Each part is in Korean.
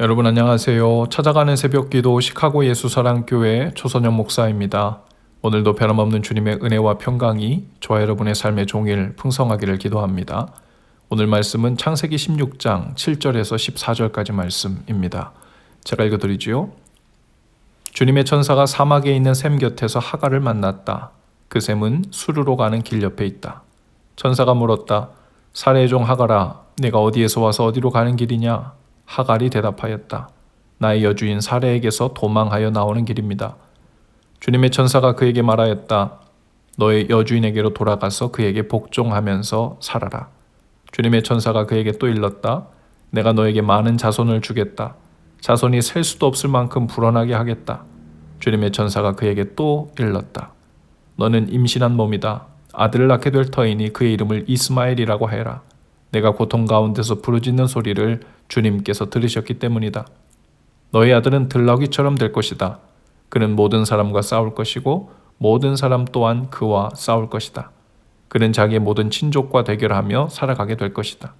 여러분 안녕하세요. 찾아가는 새벽기도 시카고 예수사랑교회 초선영 목사입니다. 오늘도 변함없는 주님의 은혜와 평강이 저와 여러분의 삶의 종일 풍성하기를 기도합니다. 오늘 말씀은 창세기 16장 7절에서 14절까지 말씀입니다. 제가 읽어드리지요. 주님의 천사가 사막에 있는 셈 곁에서 하갈을 만났다. 그 셈은 수르로 가는 길 옆에 있다. 천사가 물었다. 사레의 종 하갈아, 내가 어디에서 와서 어디로 가는 길이냐? 하갈이 대답하였다. 나의 여주인 사레에게서 도망하여 나오는 길입니다. 주님의 천사가 그에게 말하였다. 너의 여주인에게로 돌아가서 그에게 복종하면서 살아라. 주님의 천사가 그에게 또 일렀다. 내가 너에게 많은 자손을 주겠다. 자손이 셀 수도 없을 만큼 불어나게 하겠다. 주님의 천사가 그에게 또 일렀다. 너는 임신한 몸이다. 아들을 낳게 될 터이니 그의 이름을 이스마엘이라고 해라. 내가 고통 가운데서 부르짖는 소리를 주님께서 들으셨기 때문이다. 너의 아들은 들나귀처럼 될 것이다. 그는 모든 사람과 싸울 것이고 모든 사람 또한 그와 싸울 것이다. 그는 자기의 모든 친족과 대결하며 살아가게 될 것이다.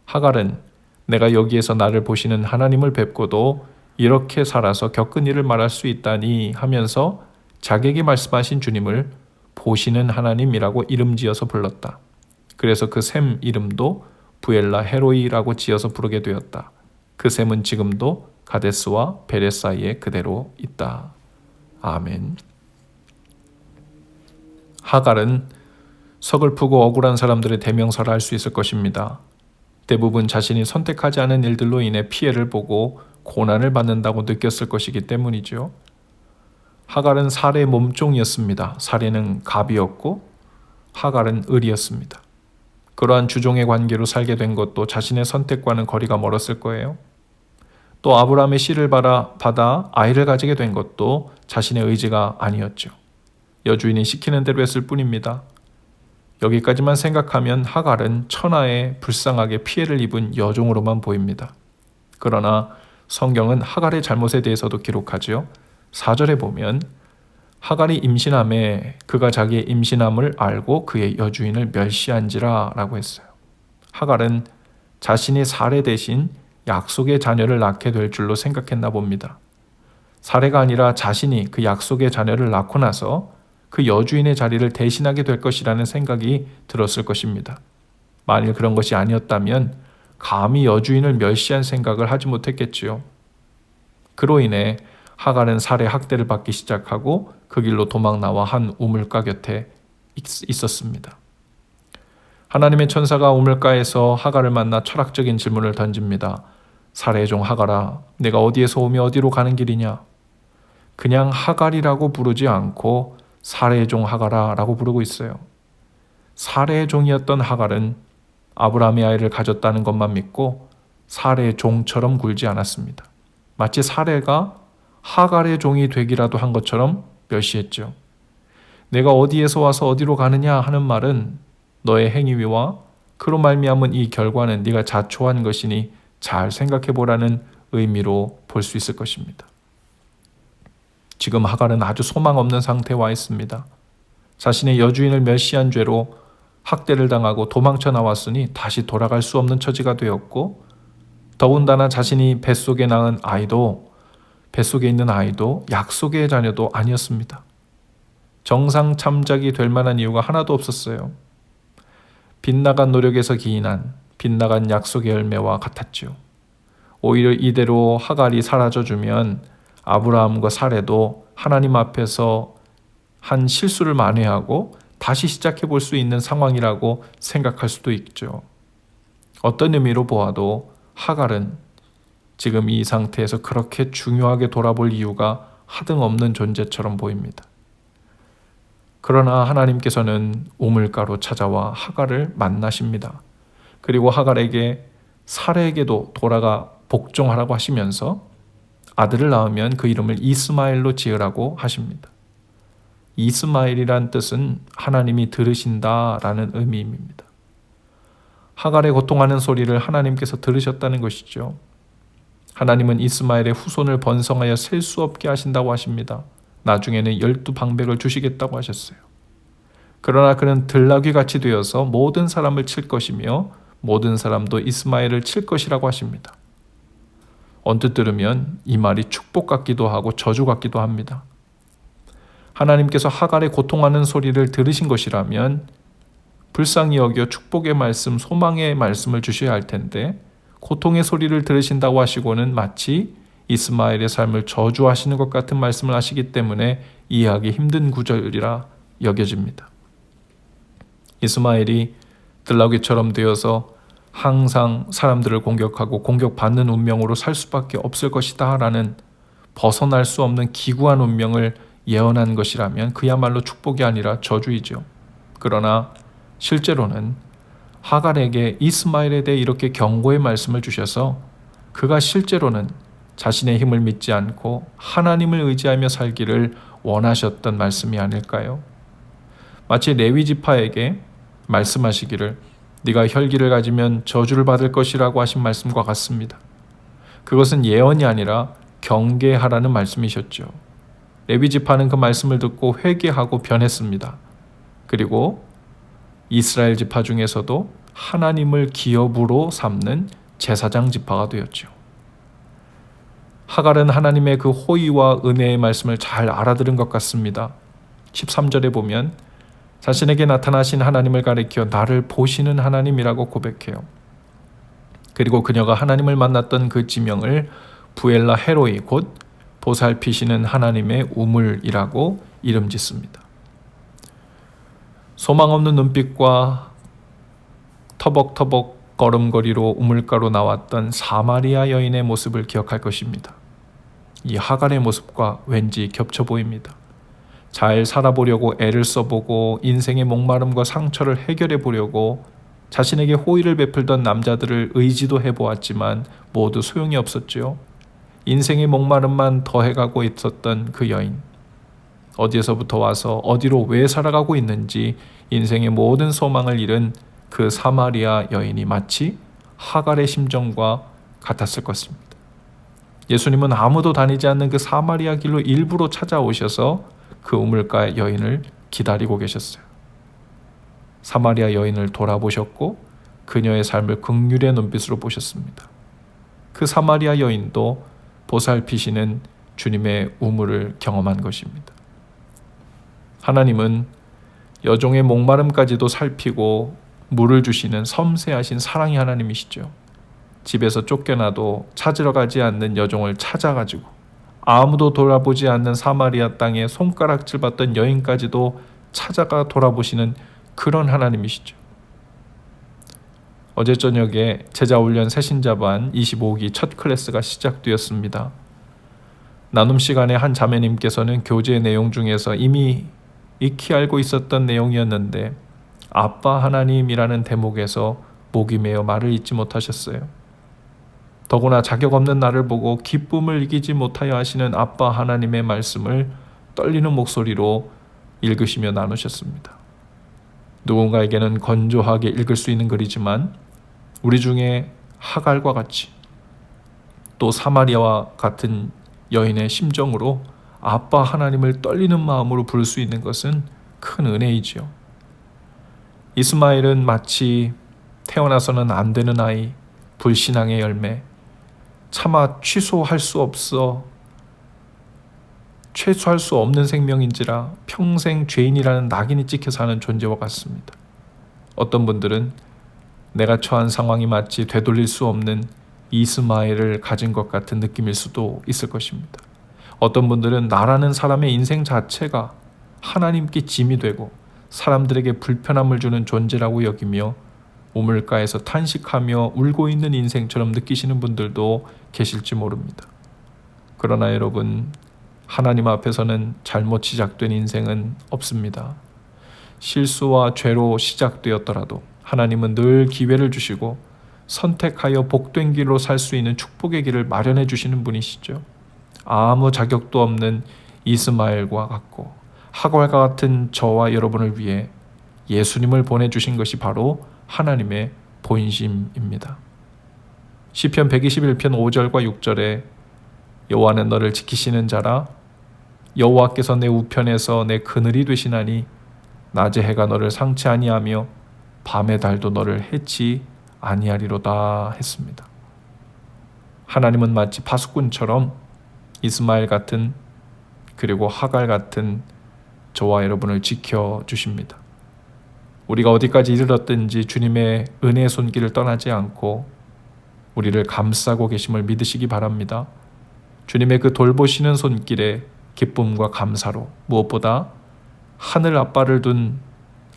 하갈은 내가 여기에서 나를 보시는 하나님을 뵙고도 이렇게 살아서 겪은 일을 말할 수 있다니 하면서 자기에게 말씀하신 주님을 보시는 하나님이라고 이름 지어서 불렀다. 그래서 그 셈 이름도 부엘라 헤로이라고 지어서 부르게 되었다. 그 셈은 지금도 가데스와 베레 사이에 그대로 있다. 아멘. 하갈은 서글프고 억울한 사람들의 대명사를 할 수 있을 것입니다. 대부분 자신이 선택하지 않은 일들로 인해 피해를 보고 고난을 받는다고 느꼈을 것이기 때문이죠. 하갈은 사레의 몸종이었습니다. 사레는 갑이었고 하갈은 을이었습니다. 그러한 주종의 관계로 살게 된 것도 자신의 선택과는 거리가 멀었을 거예요. 또 아브라함의 씨를 받아 아이를 가지게 된 것도 자신의 의지가 아니었죠. 여주인이 시키는 대로 했을 뿐입니다. 여기까지만 생각하면 하갈은 천하에 불쌍하게 피해를 입은 여종으로만 보입니다. 그러나 성경은 하갈의 잘못에 대해서도 기록하지요. 4절에 보면 하갈이 임신함에 그가 자기의 임신함을 알고 그의 여주인을 멸시한지라 라고 했어요. 하갈은 자신이 사레 대신 약속의 자녀를 낳게 될 줄로 생각했나 봅니다. 사레가 아니라 자신이 그 약속의 자녀를 낳고 나서 그 여주인의 자리를 대신하게 될 것이라는 생각이 들었을 것입니다. 만일 그런 것이 아니었다면 감히 여주인을 멸시한 생각을 하지 못했겠지요. 그로 인해 하갈은 사레 학대를 받기 시작하고 그 길로 도망 나와 한 우물가 곁에 있었습니다. 하나님의 천사가 우물가에서 하갈을 만나 철학적인 질문을 던집니다. 사레의 종 하갈아, 내가 어디에서 오며 어디로 가는 길이냐? 그냥 하갈이라고 부르지 않고 사레의 종 하갈아 라고 부르고 있어요. 사레의 종이었던 하갈은 아브라함의 아이를 가졌다는 것만 믿고 사레의 종처럼 굴지 않았습니다. 마치 사레가 하갈의 종이 되기라도 한 것처럼 멸시했죠. 내가 어디에서 와서 어디로 가느냐 하는 말은 너의 행위와 그로 말미암은 이 결과는 네가 자초한 것이니 잘 생각해 보라는 의미로 볼 수 있을 것입니다. 지금 하갈은 아주 소망 없는 상태에 와 있습니다. 자신의 여주인을 멸시한 죄로 학대를 당하고 도망쳐 나왔으니 다시 돌아갈 수 없는 처지가 되었고 더군다나 자신이 뱃속에 있는 아이도 약속의 자녀도 아니었습니다. 정상 참작이 될 만한 이유가 하나도 없었어요. 빗나간 노력에서 기인한 빗나간 약속의 열매와 같았죠. 오히려 이대로 하갈이 사라져주면 아브라함과 사레도 하나님 앞에서 한 실수를 만회하고 다시 시작해 볼 수 있는 상황이라고 생각할 수도 있죠. 어떤 의미로 보아도 하갈은 지금 이 상태에서 그렇게 중요하게 돌아볼 이유가 하등없는 존재처럼 보입니다. 그러나 하나님께서는 우물가로 찾아와 하갈을 만나십니다. 그리고 하갈에게 사레에게도 돌아가 복종하라고 하시면서 아들을 낳으면 그 이름을 이스마엘로 지으라고 하십니다. 이스마엘이란 뜻은 하나님이 들으신다라는 의미입니다. 하갈의 고통하는 소리를 하나님께서 들으셨다는 것이죠. 하나님은 이스마엘의 후손을 번성하여 셀 수 없게 하신다고 하십니다. 나중에는 12방백을 주시겠다고 하셨어요. 그러나 그는 들나귀같이 되어서 모든 사람을 칠 것이며 모든 사람도 이스마엘을 칠 것이라고 하십니다. 언뜻 들으면 이 말이 축복 같기도 하고 저주 같기도 합니다. 하나님께서 하갈의 고통하는 소리를 들으신 것이라면 불쌍히 여겨 축복의 말씀, 소망의 말씀을 주셔야 할 텐데 고통의 소리를 들으신다고 하시고는 마치 이스마엘의 삶을 저주하시는 것 같은 말씀을 하시기 때문에 이해하기 힘든 구절이라 여겨집니다. 이스마엘이 들나귀처럼 되어서 항상 사람들을 공격하고 공격받는 운명으로 살 수밖에 없을 것이다 라는 벗어날 수 없는 기구한 운명을 예언한 것이라면 그야말로 축복이 아니라 저주이죠. 그러나 실제로는 하갈에게 이스마엘에 대해 이렇게 경고의 말씀을 주셔서 그가 실제로는 자신의 힘을 믿지 않고 하나님을 의지하며 살기를 원하셨던 말씀이 아닐까요? 마치 레위 지파에게 말씀하시기를 네가 혈기를 가지면 저주를 받을 것이라고 하신 말씀과 같습니다. 그것은 예언이 아니라 경계하라는 말씀이셨죠. 레위 지파는 그 말씀을 듣고 회개하고 변했습니다. 그리고 이스라엘 지파 중에서도 하나님을 기업으로 삼는 제사장 지파가 되었죠. 하갈은 하나님의 그 호의와 은혜의 말씀을 잘 알아들은 것 같습니다. 13절에 보면 자신에게 나타나신 하나님을 가리켜 나를 보시는 하나님이라고 고백해요. 그리고 그녀가 하나님을 만났던 그 지명을 부엘라 헤로이 곧 보살피시는 하나님의 우물이라고 이름 짓습니다. 소망 없는 눈빛과 터벅터벅 걸음걸이로 우물가로 나왔던 사마리아 여인의 모습을 기억할 것입니다. 이 하갈의 모습과 왠지 겹쳐 보입니다. 잘 살아보려고 애를 써보고 인생의 목마름과 상처를 해결해 보려고 자신에게 호의를 베풀던 남자들을 의지도 해보았지만 모두 소용이 없었죠. 인생의 목마름만 더해가고 있었던 그 여인. 어디에서부터 와서 어디로 왜 살아가고 있는지 인생의 모든 소망을 잃은 그 사마리아 여인이 마치 하갈의 심정과 같았을 것입니다. 예수님은 아무도 다니지 않는 그 사마리아 길로 일부러 찾아오셔서 그 우물가의 여인을 기다리고 계셨어요. 사마리아 여인을 돌아보셨고 그녀의 삶을 긍휼의 눈빛으로 보셨습니다. 그 사마리아 여인도 보살피시는 주님의 우물을 경험한 것입니다. 하나님은 여종의 목마름까지도 살피고 물을 주시는 섬세하신 사랑의 하나님이시죠. 집에서 쫓겨나도 찾으러 가지 않는 여종을 찾아가지고 아무도 돌아보지 않는 사마리아 땅에 손가락질 받던 여인까지도 찾아가 돌아보시는 그런 하나님이시죠. 어제 저녁에 제자훈련 새신자반 25기 첫 클래스가 시작되었습니다. 나눔 시간에 한 자매님께서는 교재 내용 중에서 이미 익히 알고 있었던 내용이었는데 아빠 하나님이라는 대목에서 목이 메어 말을 잇지 못하셨어요. 더구나 자격 없는 나를 보고 기쁨을 이기지 못하여 하시는 아빠 하나님의 말씀을 떨리는 목소리로 읽으시며 나누셨습니다. 누군가에게는 건조하게 읽을 수 있는 글이지만 우리 중에 하갈과 같이 또 사마리아와 같은 여인의 심정으로 아빠 하나님을 떨리는 마음으로 부를 수 있는 것은 큰 은혜이지요. 이스마엘은 마치 태어나서는 안 되는 아이, 불신앙의 열매, 차마 취소할 수 없는 생명인지라 평생 죄인이라는 낙인이 찍혀 사는 존재와 같습니다. 어떤 분들은 내가 처한 상황이 마치 되돌릴 수 없는 이스마엘을 가진 것 같은 느낌일 수도 있을 것입니다. 어떤 분들은 나라는 사람의 인생 자체가 하나님께 짐이 되고 사람들에게 불편함을 주는 존재라고 여기며 우물가에서 탄식하며 울고 있는 인생처럼 느끼시는 분들도 계실지 모릅니다. 그러나 여러분, 하나님 앞에서는 잘못 시작된 인생은 없습니다. 실수와 죄로 시작되었더라도 하나님은 늘 기회를 주시고 선택하여 복된 길로 살 수 있는 축복의 길을 마련해 주시는 분이시죠. 아무 자격도 없는 이스마엘과 같고 하갈과 같은 저와 여러분을 위해 예수님을 보내주신 것이 바로 하나님의 본심입니다. 시편 121편 5절과 6절에 여호와는 너를 지키시는 자라 여호와께서 내 우편에서 내 그늘이 되시나니 낮에 해가 너를 상치 아니하며 밤의 달도 너를 해치 아니하리로다 했습니다. 하나님은 마치 파수꾼처럼 이스마엘 같은 그리고 하갈 같은 저와 여러분을 지켜주십니다. 우리가 어디까지 이르렀든지 주님의 은혜의 손길을 떠나지 않고 우리를 감싸고 계심을 믿으시기 바랍니다. 주님의 그 돌보시는 손길에 기쁨과 감사로 무엇보다 하늘 아빠를 둔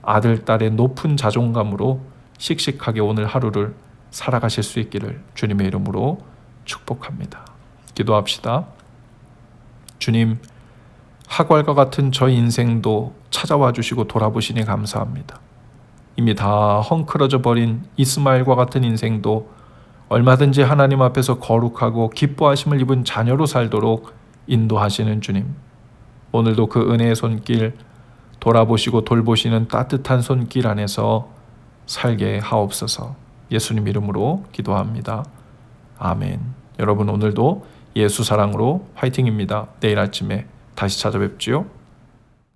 아들, 딸의 높은 자존감으로 씩씩하게 오늘 하루를 살아가실 수 있기를 주님의 이름으로 축복합니다. 기도합시다. 주님, 하갈과 같은 저 인생도 찾아와 주시고 돌아보시니 감사합니다. 이미 다 헝클어져 버린 이스마엘과 같은 인생도 얼마든지 하나님 앞에서 거룩하고 기뻐하심을 입은 자녀로 살도록 인도하시는 주님, 오늘도 그 은혜의 손길, 돌아보시고 돌보시는 따뜻한 손길 안에서 살게 하옵소서. 예수님 이름으로 기도합니다. 아멘. 여러분 오늘도 예수 사랑으로 화이팅입니다. 내일 아침에 다시 찾아뵙지요.